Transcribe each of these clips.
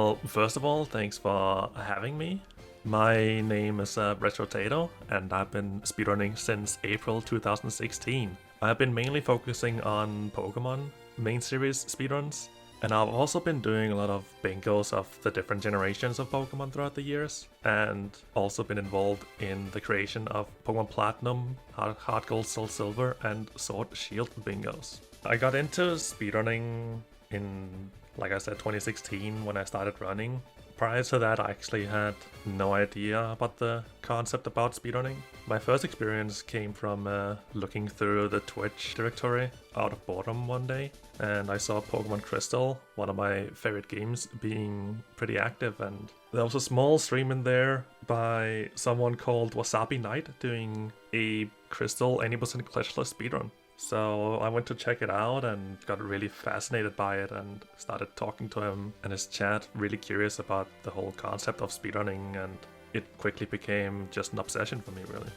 Well, first of all, thanks for having me. My name is Retrotato, and I've been speedrunning since April 2016. I've been mainly focusing on Pokémon main series speedruns, and I've also been doing a lot of bingos of the different generations of Pokémon throughout the years, and also been involved in the creation of Pokémon Platinum, Heart Gold, Soul Silver, and Sword Shield bingos. I got into speedrunning in, like I said, 2016 when I started running. Prior to that, I actually had no idea about the concept about speedrunning. My first experience came from looking through the Twitch directory out of boredom one day, and I saw Pokemon Crystal, one of my favorite games, being pretty active, and there was a small stream in there by someone called Wasabi Knight doing a Crystal 80% glitchless speedrun. So I went to check it out and got really fascinated by it and started talking to him and his chat, really curious about the whole concept of speedrunning, and it quickly became just an obsession for me, really.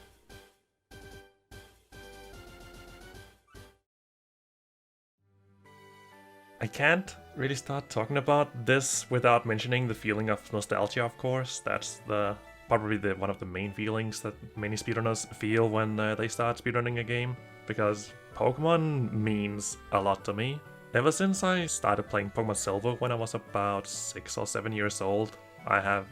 I can't really start talking about this without mentioning the feeling of nostalgia, of course. That's probably one of the main feelings that many speedrunners feel when they start speedrunning a game, because Pokemon means a lot to me. Ever since I started playing Pokemon Silver when I was about 6 or 7 years old, I have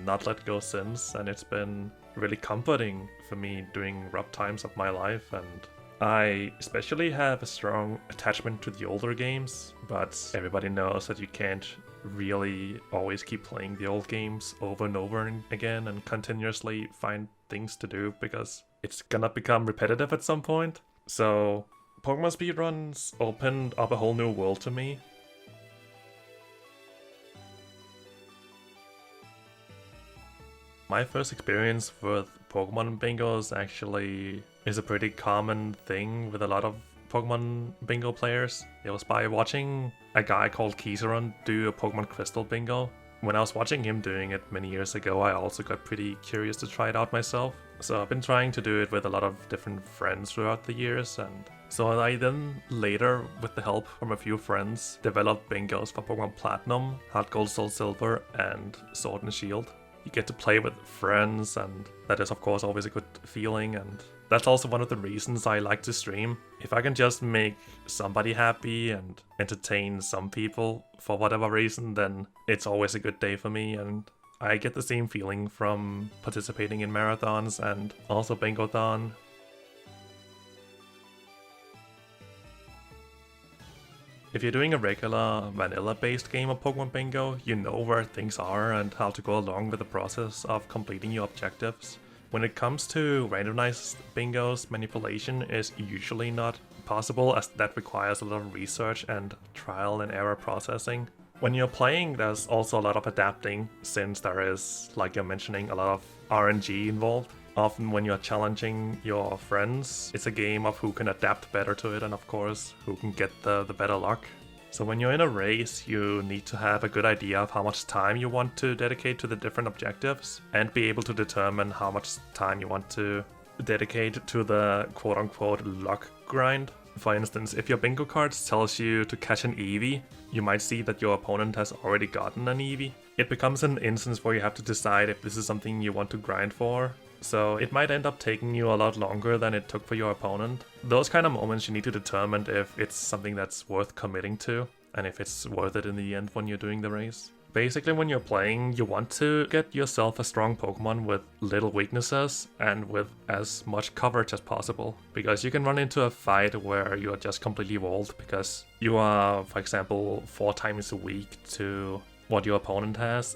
not let go since, and it's been really comforting for me during rough times of my life, and I especially have a strong attachment to the older games, but everybody knows that you can't really always keep playing the old games over and over again and continuously find things to do, because it's gonna become repetitive at some point. So Pokemon speedruns opened up a whole new world to me. My first experience with Pokemon bingos actually is a pretty common thing with a lot of Pokemon bingo players. It was by watching a guy called Kizaron do a Pokemon Crystal bingo. When I was watching him doing it many years ago, I also got pretty curious to try it out myself. So I've been trying to do it with a lot of different friends throughout the years, and so I then later, with the help from a few friends, developed bingos for Pokemon Platinum, Heart Gold, Soul Silver, and Sword and Shield. You get to play with friends, and that is of course always a good feeling, and that's also one of the reasons I like to stream. If I can just make somebody happy and entertain some people for whatever reason, then it's always a good day for me, and I get the same feeling from participating in marathons and also Bingothon. If you're doing a regular vanilla-based game of Pokemon Bingo, you know where things are and how to go along with the process of completing your objectives. When it comes to randomized bingos, manipulation is usually not possible, as that requires a lot of research and trial and error processing. When you're playing, there's also a lot of adapting, since there is, like you're mentioning, a lot of RNG involved. Often when you're challenging your friends, it's a game of who can adapt better to it, and of course, who can get the better luck. So when you're in a race, you need to have a good idea of how much time you want to dedicate to the different objectives, and be able to determine how much time you want to dedicate to the quote-unquote luck grind. For instance, if your bingo card tells you to catch an Eevee, you might see that your opponent has already gotten an Eevee. It becomes an instance where you have to decide if this is something you want to grind for. So it might end up taking you a lot longer than it took for your opponent. Those kind of moments you need to determine if it's something that's worth committing to, and if it's worth it in the end when you're doing the race. Basically, when you're playing, you want to get yourself a strong Pokemon with little weaknesses and with as much coverage as possible, because you can run into a fight where you are just completely walled because you are, for example, 4 times weak to what your opponent has,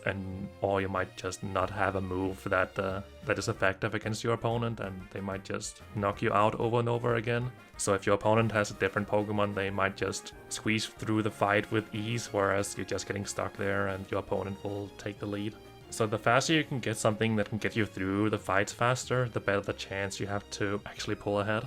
or you might just not have a move that is effective against your opponent, and they might just knock you out over and over again. So if your opponent has a different Pokemon, they might just squeeze through the fight with ease, whereas you're just getting stuck there and your opponent will take the lead. So the faster you can get something that can get you through the fights faster, the better the chance you have to actually pull ahead.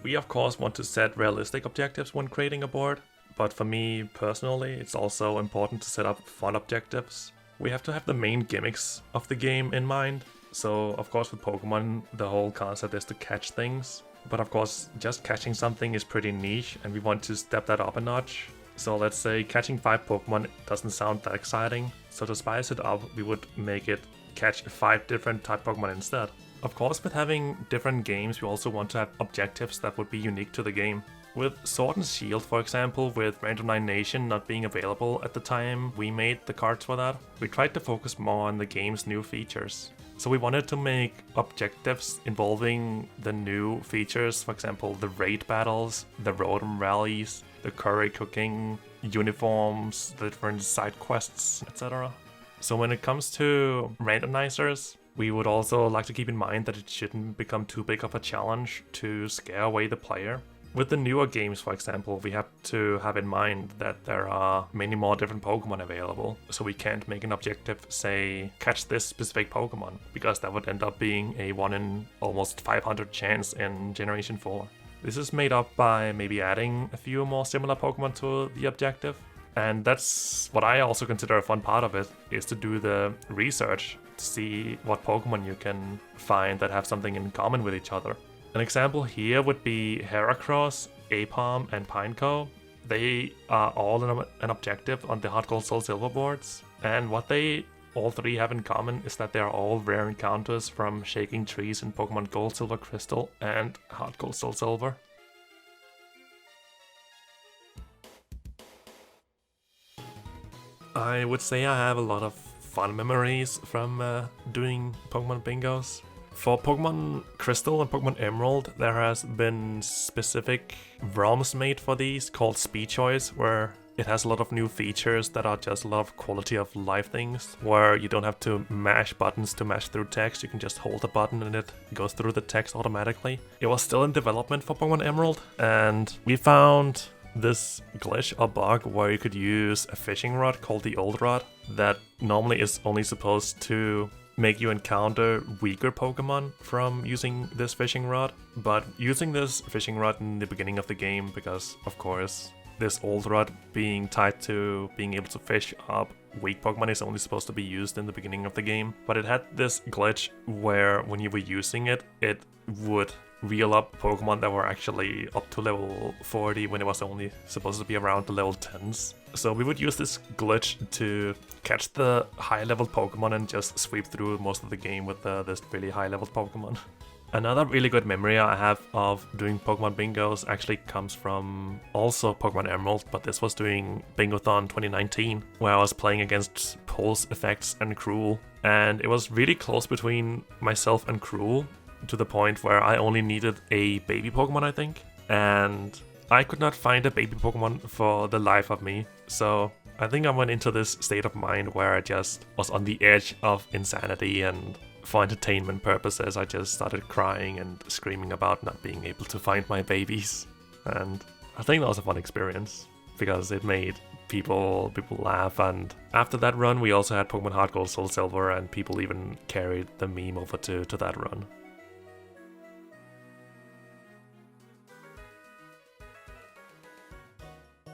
We of course want to set realistic objectives when creating a board, but for me personally, it's also important to set up fun objectives. We have to have the main gimmicks of the game in mind. So of course with Pokemon, the whole concept is to catch things. But of course, just catching something is pretty niche and we want to step that up a notch. So let's say catching 5 Pokemon doesn't sound that exciting. So to spice it up, we would make it catch 5 different type Pokemon instead. Of course, with having different games, we also want to have objectives that would be unique to the game. With Sword and Shield, for example, with Random 9 Nation not being available at the time we made the cards for that, we tried to focus more on the game's new features. So we wanted to make objectives involving the new features, for example, the raid battles, the Rotom rallies, the curry cooking, uniforms, the different side quests, etc. So when it comes to randomizers, we would also like to keep in mind that it shouldn't become too big of a challenge to scare away the player. With the newer games, for example, we have to have in mind that there are many more different Pokemon available, so we can't make an objective say, catch this specific Pokemon, because that would end up being a 1 in almost 500 chance in Generation 4. This is made up by maybe adding a few more similar Pokemon to the objective, and that's what I also consider a fun part of it, is to do the research to see what Pokemon you can find that have something in common with each other. An example here would be Heracross, Apom, and Pineco. They are all an objective on the Heart Gold Soul Silver boards, and what they all three have in common is that they are all rare encounters from Shaking Trees in Pokemon Gold, Silver, Crystal, and Heart Gold Soul Silver. I would say I have a lot of fun memories from doing Pokemon bingos. For Pokemon Crystal and Pokemon Emerald, there has been specific ROMs made for these called Speed Choice, where it has a lot of new features that are just a lot of quality of life things, where you don't have to mash buttons to mash through text, you can just hold a button and it goes through the text automatically. It was still in development for Pokemon Emerald, and we found this glitch or bug where you could use a fishing rod called the Old Rod that normally is only supposed to make you encounter weaker Pokemon from using this fishing rod, but using this fishing rod in the beginning of the game, because of course this Old Rod being tied to being able to fish up weak Pokemon is only supposed to be used in the beginning of the game, but it had this glitch where when you were using it, it would reel up Pokemon that were actually up to level 40 when it was only supposed to be around the level 10s. So we would use this glitch to catch the high level Pokemon and just sweep through most of the game with this really high level Pokemon. Another really good memory I have of doing Pokemon bingos actually comes from also Pokemon Emerald, but this was doing Bingothon 2019, where I was playing against Pulse, Effects, and Cruel, and it was really close between myself and Cruel, to the point where I only needed a baby Pokemon, I think, and I could not find a baby Pokemon for the life of me. So I think I went into this state of mind where I just was on the edge of insanity, and for entertainment purposes I just started crying and screaming about not being able to find my babies. And I think that was a fun experience because it made people laugh, and after that run we also had Pokemon Heart Gold Soul Silver, and people even carried the meme over to that run.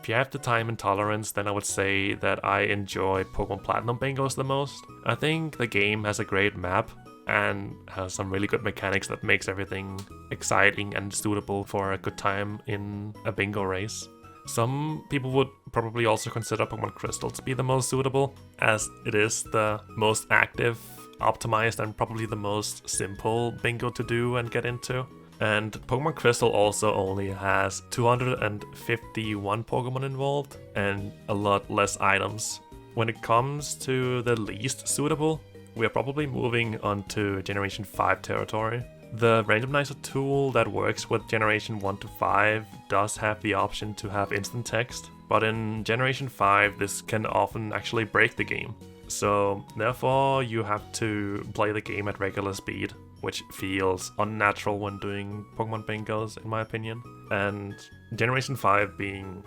If you have the time and tolerance, then I would say that I enjoy Pokemon Platinum bingos the most. I think the game has a great map and has some really good mechanics that makes everything exciting and suitable for a good time in a bingo race. Some people would probably also consider Pokemon Crystal to be the most suitable, as it is the most active, optimized, and probably the most simple bingo to do and get into. And Pokemon Crystal also only has 251 Pokemon involved and a lot less items. When it comes to the least suitable, we are probably moving on to Generation 5 territory. The randomizer tool that works with Generation 1 to 5 does have the option to have instant text, but in Generation 5 this can often actually break the game. So therefore you have to play the game at regular speed, which feels unnatural when doing Pokemon bingos in my opinion. And Generation 5 being,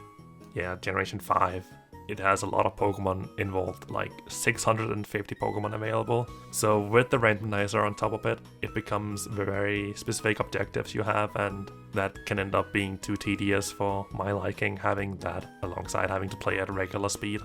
Generation 5, it has a lot of Pokemon involved, like 650 Pokemon available. So with the randomizer on top of it, it becomes very specific objectives you have, and that can end up being too tedious for my liking, having that alongside having to play at regular speed.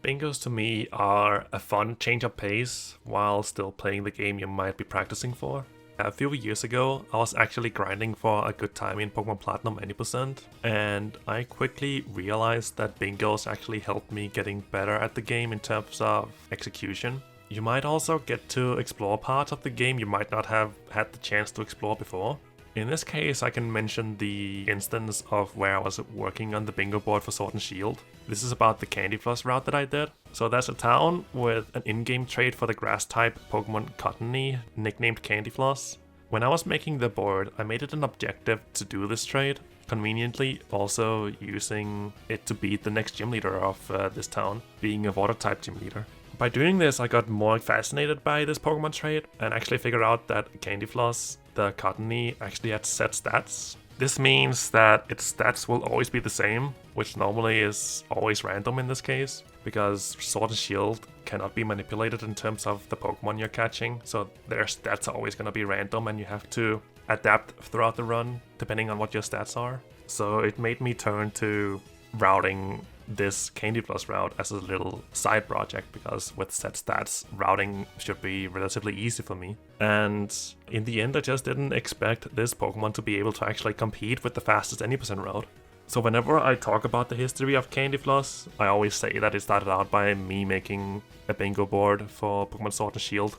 Bingos to me are a fun change of pace while still playing the game you might be practicing for. A few years ago, I was actually grinding for a good time in Pokemon Platinum 80%, and I quickly realized that bingos actually helped me getting better at the game in terms of execution. You might also get to explore parts of the game you might not have had the chance to explore before. In this case, I can mention the instance of where I was working on the bingo board for Sword and Shield. This is about the Candy Floss route that I did. So there's a town with an in-game trait for the grass-type Pokemon Cottony, nicknamed Candy Floss. When I was making the board, I made it an objective to do this trait, conveniently also using it to beat the next gym leader of this town, being a water-type gym leader. By doing this, I got more fascinated by this Pokemon trait and actually figured out that Candy Floss, the Cottony, actually had set stats. This means that its stats will always be the same, which normally is always random in this case, because Sword and Shield cannot be manipulated in terms of the Pokemon you're catching, so their stats are always going to be random and you have to adapt throughout the run depending on what your stats are. So it made me turn to routing this Candy Floss route as a little side project, because with set stats, routing should be relatively easy for me. And in the end, I just didn't expect this Pokemon to be able to actually compete with the fastest any percent route. So whenever I talk about the history of Candy Floss, I always say that it started out by me making a bingo board for Pokemon Sword and Shield.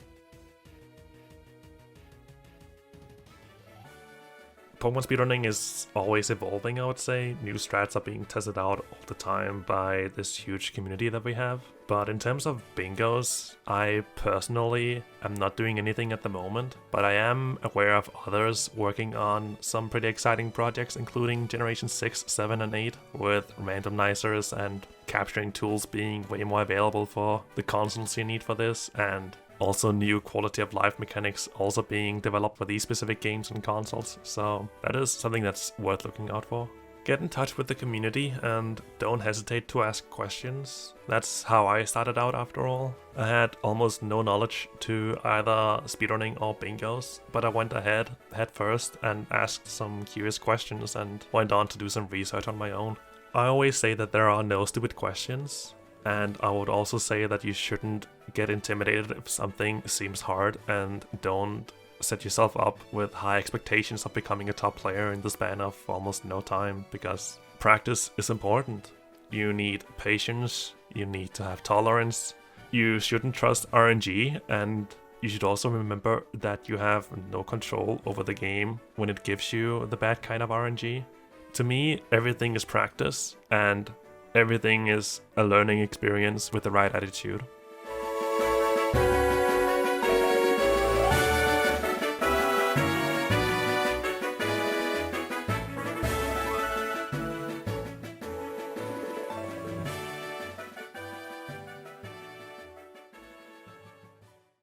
Pokemon speedrunning is always evolving, I would say. New strats are being tested out all the time by this huge community that we have. But in terms of bingos, I personally am not doing anything at the moment, but I am aware of others working on some pretty exciting projects, including Generation 6, 7, and 8, with randomizers and capturing tools being way more available for the consoles you need for this, and also new quality of life mechanics also being developed for these specific games and consoles, so that is something that's worth looking out for. Get in touch with the community and don't hesitate to ask questions. That's how I started out after all. I had almost no knowledge to either speedrunning or bingos, but I went ahead head first and asked some curious questions and went on to do some research on my own. I always say that there are no stupid questions. And I would also say that you shouldn't get intimidated if something seems hard, and don't set yourself up with high expectations of becoming a top player in the span of almost no time, because practice is important. You need patience, you need to have tolerance, you shouldn't trust RNG, and you should also remember that you have no control over the game when it gives you the bad kind of RNG. To me, everything is practice, and everything is a learning experience with the right attitude.